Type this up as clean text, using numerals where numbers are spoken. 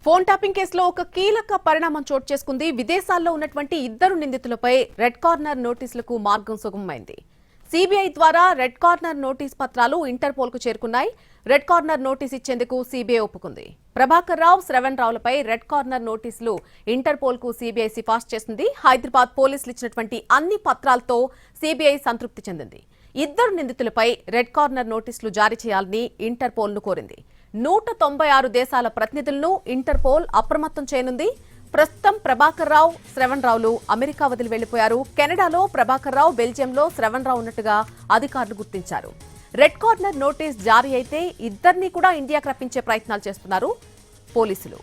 Phone tapping కేసులో ఒక కీలక పరిణామం చోటు చేసుకుంది. విదేశాల్లో ఉన్నటువంటి ఇద్దరు నిందితులపై రెడ్ కార్నర్ నోటీసులకు మార్గం సుగమమైంది. సిబిఐ ద్వారా రెడ్ కార్నర్ నోటీస్ పత్రాలు ఇంటర్పోల్ కు చేరుకున్నాయి. రెడ్ కార్నర్ నోటీస్ ఇచ్చేందుకు సిబిఐ ఒప్పుకుంది. ప్రభాకర్ రావు, శ్రవణ్ రావులపై రెడ్ కార్నర్ నోటీసులు ఇంటర్పోల్ కు సిబిఐ సిఫార్సు చేసింది. హైదరాబాద్ పోలీసులు ఇచ్చినటువంటి అన్ని పత్రాలతో సిబిఐ సంతృప్తి చెందింది. ఇద్దరు నిందితులపై రెడ్ కార్నర్ నోటీసులు జారీ చేయాలని ఇంటర్పోల్ ను కోరింది. 196 దేశాల ప్రతినిధులను ఇంటర్పోల్ అప్రమత్తం చేయనుంది. ప్రస్తుతం ప్రభాకర్ రావు, శ్రవణ్ రావులు అమెరికా వదిలి వెళ్లిపోయారు. కెనడాలో ప్రభాకర్ రావు, బెల్జియంలో శ్రవణ్ రావు ఉన్నట్టుగా అధికారులు గుర్తించారు. రెడ్ కార్నర్ నోటీస్ జారీ అయితే ఇద్దరిని కూడా ఇండియాకు రప్పించే ప్రయత్నాలు చేస్తున్నారు పోలీసులు.